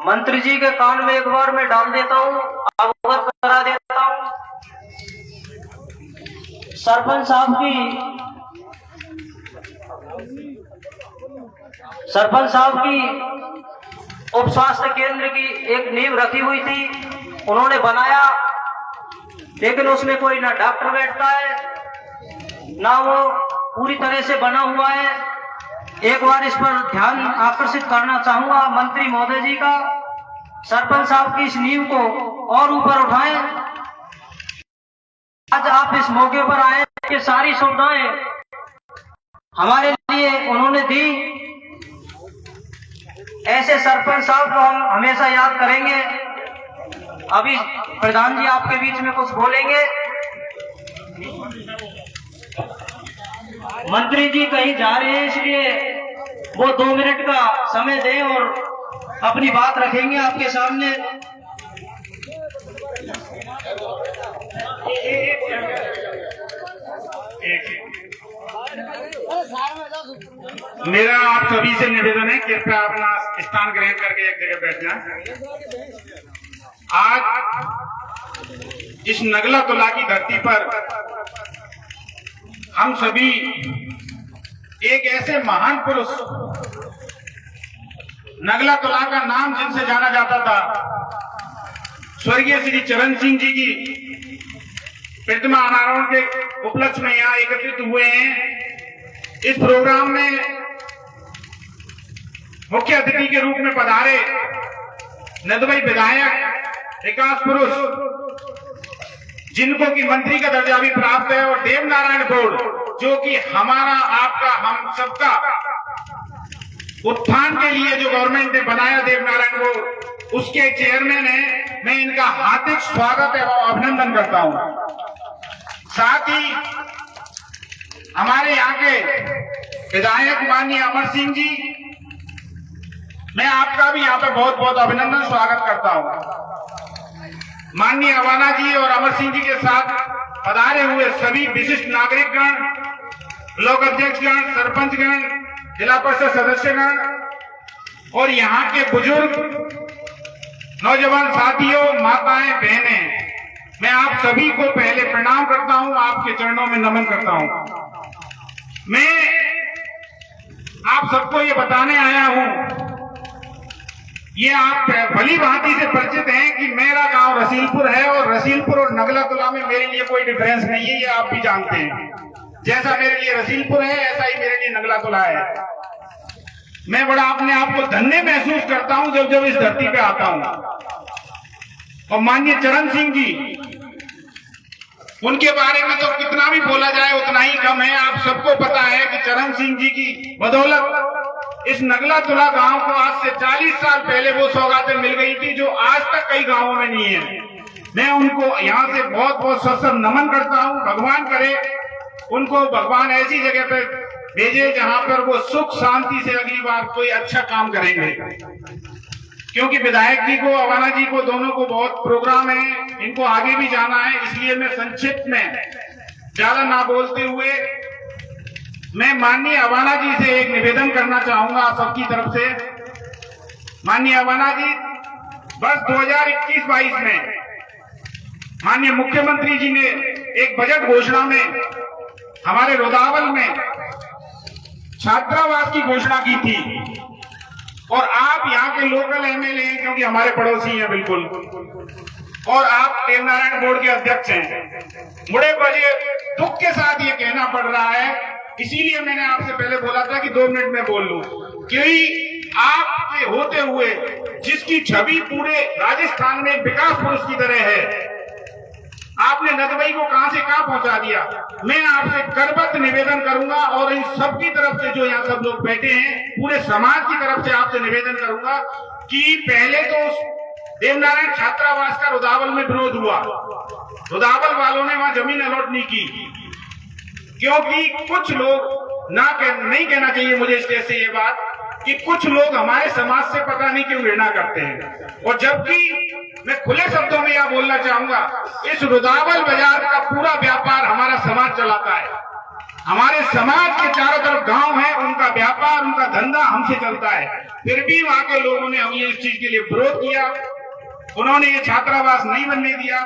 मंत्री जी के कान में एक बार मैं डाल देता हूँ, अवगत करा देता हूँ। सरपंच साहब की उप स्वास्थ्य केंद्र की एक नींव रखी हुई थी, उन्होंने बनाया, लेकिन उसमें कोई ना डॉक्टर बैठता है ना वो पूरी तरह से बना हुआ है। एक बार इस पर ध्यान आकर्षित करना चाहूंगा मंत्री महोदय जी का। सरपंच साहब की इस नींव को और ऊपर उठाएं। आज आप इस मौके पर आए कि सारी सुविधाएं हमारे लिए उन्होंने दी। ऐसे सरपंच साहब को हम हमेशा याद करेंगे। अभी प्रधान जी आपके बीच में कुछ बोलेंगे। मंत्री जी कहीं जा रहे हैं, इसलिए वो 2 मिनट का समय दें और अपनी बात रखेंगे आपके सामने। मेरा आप सभी से निवेदन है, कृपया अपना स्थान ग्रहण करके एक जगह बैठ जाएं। आज इस नगला तुला की धरती पर हम सभी एक ऐसे महान पुरुष, नगला तुला का नाम जिनसे जाना जाता था, स्वर्गीय श्री चरण सिंह जी की प्रतिमा अनावरण के उपलक्ष्य में यहाँ एकत्रित हुए हैं। इस प्रोग्राम में मुख्य अतिथि के रूप में पधारे नदबई विधायक, विकास पुरुष, जिनको की मंत्री का दर्जा भी प्राप्त है, और देवनारायण गौड़, जो कि हमारा, आपका, हम सबका उत्थान के लिए जो गवर्नमेंट ने बनाया देवनारायण गौड़, उसके चेयरमैन है। मैं इनका हार्दिक स्वागत एवं अभिनंदन करता हूं। साथ ही हमारे यहाँ के विधायक माननीय अमर सिंह जी, मैं आपका भी यहाँ पे बहुत बहुत अभिनंदन स्वागत करता हूँ। माननीय अवाना जी और अमर सिंह जी के साथ पधारे हुए सभी विशिष्ट नागरिकगण, ब्लॉक अध्यक्षगण, सरपंचगण, जिला परिषद सदस्यगण और यहाँ के बुजुर्ग, नौजवान साथियों, माताएं, बहनें, मैं आप सभी को पहले प्रणाम करता हूँ, आपके चरणों में नमन करता हूँ। मैं आप सबको ये बताने आया हूँ, ये आप भली भांति से परिचित हैं कि मेरा गांव रसीलपुर है, और रसीलपुर और नगला तुला में मेरे लिए कोई डिफरेंस नहीं है, ये आप भी जानते हैं। जैसा मेरे लिए रसीलपुर है, ऐसा ही मेरे लिए नगला तुला है। मैं बड़ा अपने आप को धन्य महसूस करता हूं जब जब इस धरती पे आता हूं। और माननीय चरण सिंह जी, उनके बारे में तो कितना भी बोला जाए उतना ही कम है। आप सबको पता है कि चरण सिंह जी की बदौलत इस नगला तुला गांव को आज से 40 साल पहले वो सौगातें मिल गई थी जो आज तक कई गांवों में नहीं है। मैं उनको यहाँ से बहुत बहुत सशक्त नमन करता हूँ। भगवान करे उनको भगवान ऐसी जगह पर भेजे जहां पर वो सुख शांति से अगली बार कोई अच्छा काम करेंगे, क्योंकि विधायक जी को, अवाना जी को, दोनों को बहुत प्रोग्राम है, इनको आगे भी जाना है। इसलिए मैं संक्षिप्त में ज्यादा ना बोलते हुए मैं माननीय अवाना जी से एक निवेदन करना चाहूंगा आप सबकी तरफ से। माननीय अवाना जी, वर्ष 2021-22 में माननीय मुख्यमंत्री जी ने एक बजट घोषणा में हमारे रोदावल में छात्रावास की घोषणा की थी, और आप यहाँ के लोकल एमएलए हैं, क्योंकि हमारे पड़ोसी हैं बिल्कुल, और आप देवनारायण बोर्ड के अध्यक्ष हैं। मुझे बड़े दुख के साथ ये कहना पड़ रहा है, इसीलिए मैंने आपसे पहले बोला था कि 2 मिनट में बोल लूं, क्योंकि आपके होते हुए जिसकी छवि पूरे राजस्थान में विकास पुरुष की तरह है, आपने नदबई को कहां से कहां पहुंचा दिया। मैं आपसे करबद्ध निवेदन करूंगा, और इन सबकी तरफ से जो यहाँ सब लोग बैठे हैं, पूरे समाज की तरफ से आपसे निवेदन करूंगा कि पहले तो देवनारायण छात्रावास का रुदावल में विरोध हुआ। रुदावल वालों ने वहां जमीन अलॉट नहीं की, क्योंकि कुछ लोग नहीं कहना चाहिए मुझे स्टेज से ये बात, कि कुछ लोग हमारे समाज से पता नहीं क्यों घृणा करते हैं। और जबकि मैं खुले शब्दों में यह बोलना चाहूंगा, इस रुदावल बाजार का पूरा व्यापार हमारा समाज चलाता है। हमारे समाज के चारों तरफ गांव है, उनका व्यापार, उनका धंधा हमसे चलता है, फिर भी वहां के लोगों ने हमें इस चीज के लिए विरोध किया। उन्होंने ये छात्रावास नहीं बनने दिया।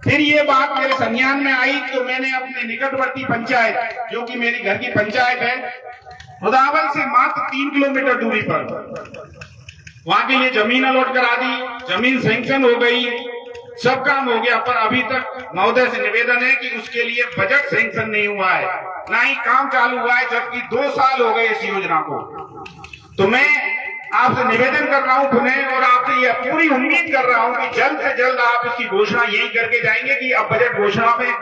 फिर ये बात मेरे संज्ञान में आई तो मैंने अपने निकटवर्ती पंचायत, जो कि मेरी घर की पंचायत है, खुदावल से मात्र 3 किलोमीटर दूरी पर, वहां के लिए जमीन अलॉट करा दी। जमीन सैंक्शन हो गई, सब काम हो गया, पर अभी तक महोदय से निवेदन है कि उसके लिए बजट सैंक्शन नहीं हुआ है, ना ही काम चालू हुआ है, जबकि 2 साल हो गए इस योजना को। तो मैं आपसे निवेदन कर रहा हूं पुनः, और आपसे यह पूरी उम्मीद कर रहा हूं कि जल्द से जल्द आप इसकी घोषणा यही करके जाएंगे कि अब बजट घोषणा में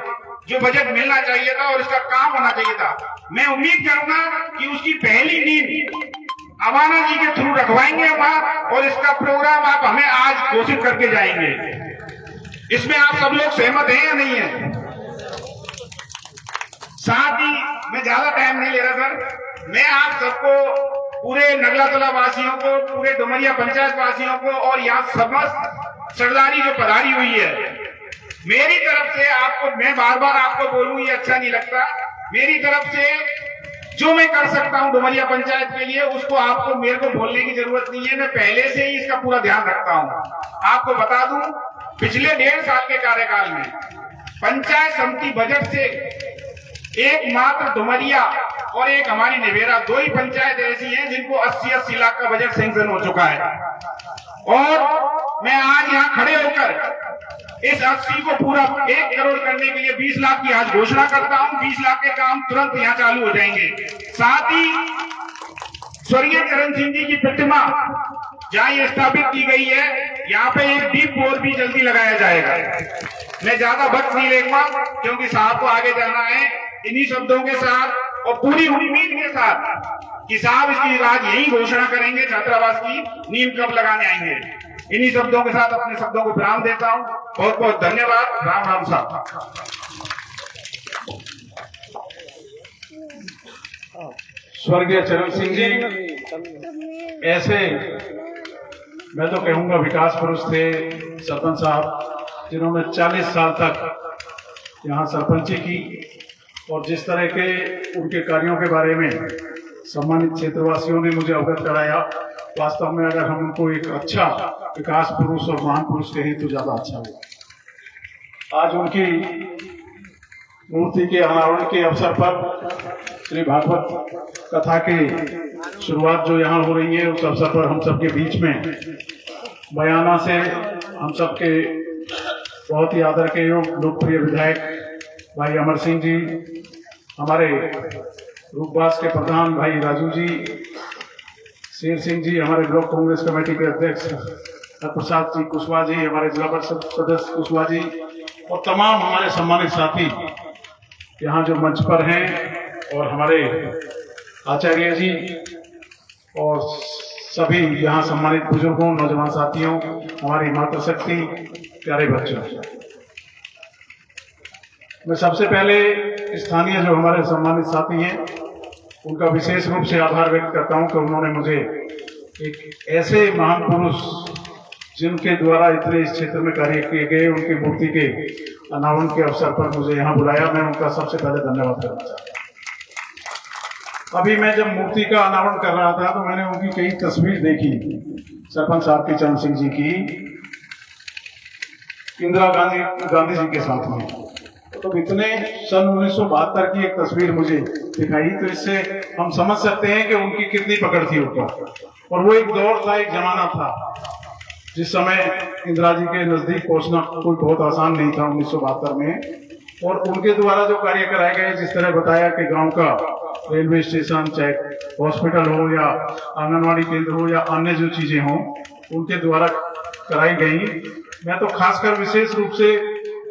जो बजट मिलना चाहिए था और इसका काम होना चाहिए था, मैं उम्मीद करूंगा कि उसकी पहली नींव अवाना जी के थ्रू रखवाएंगे हम, और इसका प्रोग्राम आप हमें आज घोषित करके जाएंगे। इसमें आप सब लोग सहमत हैं या नहीं है? साथ ही मैं ज्यादा टाइम नहीं ले रहा सर, मैं आप सबको, पूरे नगलातला वासियों को, पूरे डुमरिया पंचायत वासियों को, और यहाँ समस्त सरदारी जो पधारी हुई है, मेरी तरफ से आपको, मैं बार बार आपको बोलूं ये अच्छा नहीं लगता, मेरी तरफ से जो मैं कर सकता हूं डुमरिया पंचायत के लिए, उसको आपको मेरे को बोलने की जरूरत नहीं है। मैं पहले से ही इसका पूरा ध्यान रखता हूं। आपको बता दूं, पिछले 1.5 साल के कार्यकाल में पंचायत समिति बजट से एकमात्र डुमरिया और एक हमारी निवेरा, 2 ही पंचायत ऐसी हैं जिनको 80-80 लाख का बजट सैंक्शन हो चुका है। और मैं आज यहाँ खड़े होकर इस 80 को पूरा 1 करोड़ करने के लिए 20 लाख की आज घोषणा करता हूं। 20 लाख के काम तुरंत यहाँ चालू हो जाएंगे। साथ ही स्वर्गीय चरण सिंह जी की प्रतिमा जहाँ ये स्थापित की गई है, यहाँ पे एक डीप बोर भी जल्दी लगाया जाएगा। मैं ज्यादा वक्त नहीं लेगा क्योंकि साहब को आगे जाना है। इन्हीं शब्दों के साथ और पूरी उम्मीद के साथ कि साहब इसकी आज यही घोषणा करेंगे, छात्रावास की नींव कब लगाने आएंगे। इन्हीं शब्दों के साथ अपने शब्दों को विराम देता हूं। बहुत बहुत धन्यवाद। राम राम साहब। स्वर्गीय चरण सिंह जी ऐसे, मैं तो कहूंगा, विकास पुरुष थे, सरपंच साहब, जिन्होंने 40 साल तक यहाँ सरपंची की, और जिस तरह के उनके कार्यों के बारे में सम्मानित क्षेत्रवासियों ने मुझे अवगत कराया, वास्तव में अगर हम उनको एक अच्छा विकास पुरुष और महान पुरुष कहें तो ज्यादा अच्छा होगा। आज उनकी मूर्ति के अनावरण के अवसर पर श्री भागवत कथा की शुरुआत जो यहाँ हो रही है, उस अवसर पर हम सबके बीच में बयाना से हम सबके बहुत ही आदर के योग लोकप्रिय विधायक भाई अमर सिंह जी, हमारे रूपवास के प्रधान भाई राजू जी, शेर सिंह जी, हमारे ब्लॉक कांग्रेस कमेटी के अध्यक्ष प्रसाद जी कुशवाहा जी, हमारे जिला परिषद सदस्य कुशवाहा जी, और तमाम हमारे सम्मानित साथी यहाँ जो मंच पर हैं, और हमारे आचार्य जी, और सभी यहाँ सम्मानित बुजुर्गों, नौजवान साथियों, हमारी मातृशक्ति, प्यारे बच्चों, मैं सबसे पहले स्थानीय जो हमारे सम्मानित साथी हैं उनका विशेष रूप से आभार व्यक्त करता हूं कि उन्होंने मुझे एक ऐसे महान पुरुष जिनके द्वारा इतने इस क्षेत्र में कार्य किए गए, उनकी मूर्ति के अनावरण के अवसर पर मुझे यहाँ बुलाया। मैं उनका सबसे पहले धन्यवाद करना चाहता हूँ। अभी मैं जब मूर्ति का अनावरण कर रहा था तो मैंने उनकी कई तस्वीर देखी, सरपंच साहब की, चरण सिंह जी की, इंदिरा गांधी जी के साथ में, तो इतने सन 1972 की एक तस्वीर मुझे दिखाई, तो इससे हम समझ सकते हैं कि उनकी कितनी पकड़ थी ऊपर। और वो एक दौर था, एक जमाना था जिस समय इंदिरा जी के नजदीक पहुंचना कोई बहुत आसान नहीं था 1972 में। और उनके द्वारा जो कार्य कराए गए, जिस तरह बताया कि गांव का रेलवे स्टेशन, चाहे हॉस्पिटल हो या आंगनवाड़ी केंद्र हो या अन्य जो चीजें हों, उनके द्वारा कराई गई। मैं तो खासकर विशेष रूप से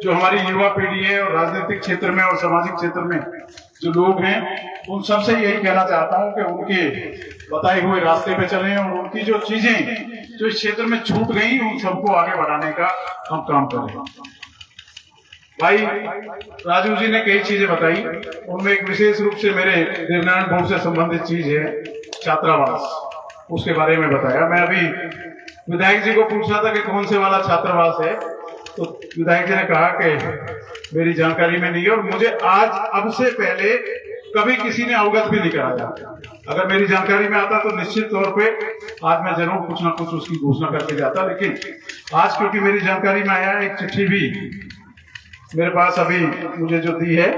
जो हमारी युवा पीढ़ी है और राजनीतिक क्षेत्र में और सामाजिक क्षेत्र में जो लोग हैं, उन सबसे यही कहना चाहता हूं कि उनके बताए हुए रास्ते पे चलें और उनकी जो चीजें जो इस क्षेत्र में छूट गई, उन सबको आगे बढ़ाने का हम काम करें। भाई राजू जी ने कई चीजें बताई, उनमें एक विशेष रूप से मेरे देवनारायण बोर्ड से संबंधित चीज है छात्रावास, उसके बारे में बताया। मैं अभी विधायक जी को पूछ रहा था कि कौन से वाला छात्रावास है, तो विधायक जी ने कहा कि मेरी जानकारी में नहीं है, और मुझे आज अब से पहले कभी किसी ने अवगत भी नहीं कराया। अगर मेरी जानकारी में आता तो निश्चित तौर पे आज मैं जरूर कुछ ना कुछ उसकी घोषणा करके जाता, लेकिन आज क्योंकि मेरी जानकारी में आया, एक चिट्ठी भी मेरे पास अभी मुझे जो दी है,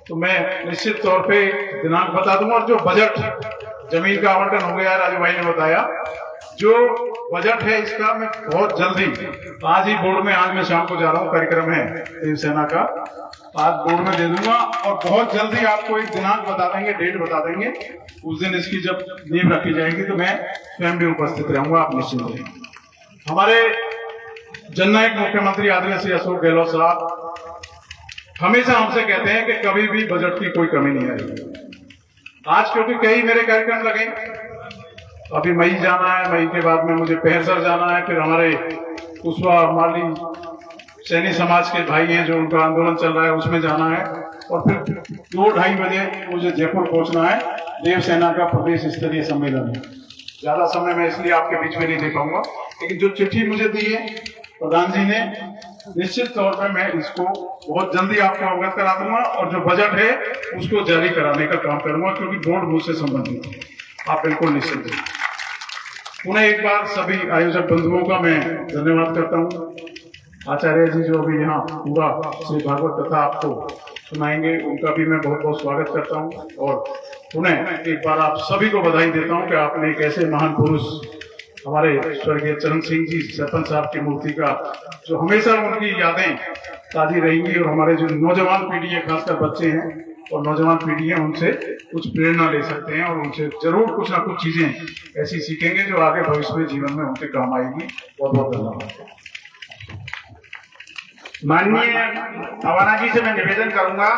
तो मैं निश्चित तौर पे दिनांक बता दूंगा। और जो बजट जमीन का आवंटन हो गया, राजू भाई ने बताया, जो बजट है इसका मैं बहुत जल्दी आज ही बोर्ड में, आज मैं शाम को जा रहा हूँ, कार्यक्रम है शिवसेना का, आज बोर्ड में दे दूंगा और बहुत जल्दी आपको एक दिनांक बता देंगे, डेट बता देंगे। उस दिन इसकी जब नींव रखी जाएगी तो मैं स्वयं भी उपस्थित रहूंगा, आप निश्चिंत रहिए। हमारे जननायक मुख्यमंत्री आदरणीय श्री अशोक गहलोत साहब हमेशा हमसे कहते हैं कि कभी भी बजट की कोई कमी नहीं आएगी। आज क्योंकि कई मेरे कार्यक्रम लगे, अभी मई जाना है, मई के बाद में मुझे पहरसर जाना है, फिर हमारे कुशवा माली सैनी समाज के भाई हैं जो उनका आंदोलन चल रहा है उसमें जाना है, और फिर 2-2:30 बजे मुझे जयपुर पहुंचना है, देवसेना का प्रदेश स्तरीय सम्मेलन है। ज्यादा समय मैं इसलिए आपके बीच में नहीं दे पाऊंगा, लेकिन जो चिट्ठी मुझे दी है प्रधान जी ने, निश्चित तौर पर मैं इसको बहुत जल्दी आपको अवगत करा दूंगा और जो बजट है उसको जारी कराने का काम करूंगा, क्योंकि बोर्ड मुझसे संबंधित है, आप बिल्कुल निश्चित हैं। पुनः एक बार सभी आयोजक बंधुओं का मैं धन्यवाद करता हूँ। आचार्य जी जो अभी यहाँ पूरा श्री भागवत कथा आपको सुनाएंगे, उनका भी मैं बहुत बहुत स्वागत करता हूँ। और पुनः एक बार आप सभी को बधाई देता हूँ कि आपने एक ऐसे महान पुरुष हमारे स्वर्गीय चरण सिंह जी सरपंच साहब की मूर्ति का, जो हमेशा उनकी यादें ताजी रहेंगी और हमारे जो नौजवान पीढ़ी है, खासकर बच्चे हैं और नौजवान पीढ़ी है, उनसे कुछ प्रेरणा ले सकते हैं और उनसे जरूर कुछ ना कुछ चीजें ऐसी सीखेंगे जो आगे भविष्य में जीवन में उनके काम आएगी। बहुत बहुत धन्यवाद। माननीय अवाना जी से मैं निवेदन करूंगा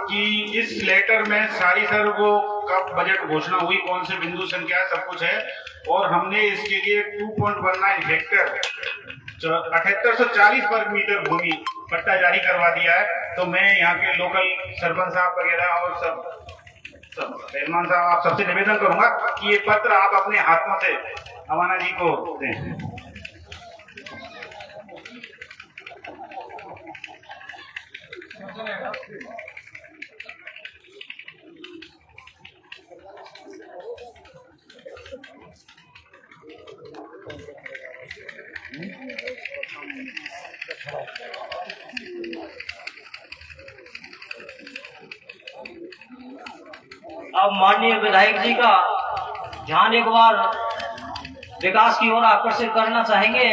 कि इस लेटर में सारी सर वो कब बजट घोषणा हुई, कौन से बिंदु संख्या, सब कुछ है, और हमने इसके लिए 2.19 हेक्टेयर 7840 वर्ग मीटर भूमि पट्टा जारी करवा दिया है। तो मैं यहाँ के लोकल सरपंच साहब वगैरह और सब मेहमान साहब, आप सबसे निवेदन करूंगा कि ये पत्र आप अपने हाथों से अवाना जी को दें। अब माननीय विधायक जी का ध्यान एक बार विकास की ओर आकर्षित करना चाहेंगे,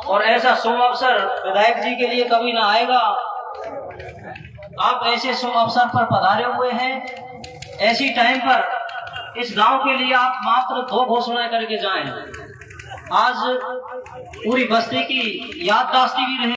और ऐसा शुभ अवसर विधायक जी के लिए कभी ना आएगा। आप ऐसे शुभ अवसर पर पधारे हुए हैं, ऐसी टाइम पर इस गांव के लिए आप मात्र 2 घोषणाएं करके जाएं। आज पूरी बस्ती की याददाश्ती भी रहे।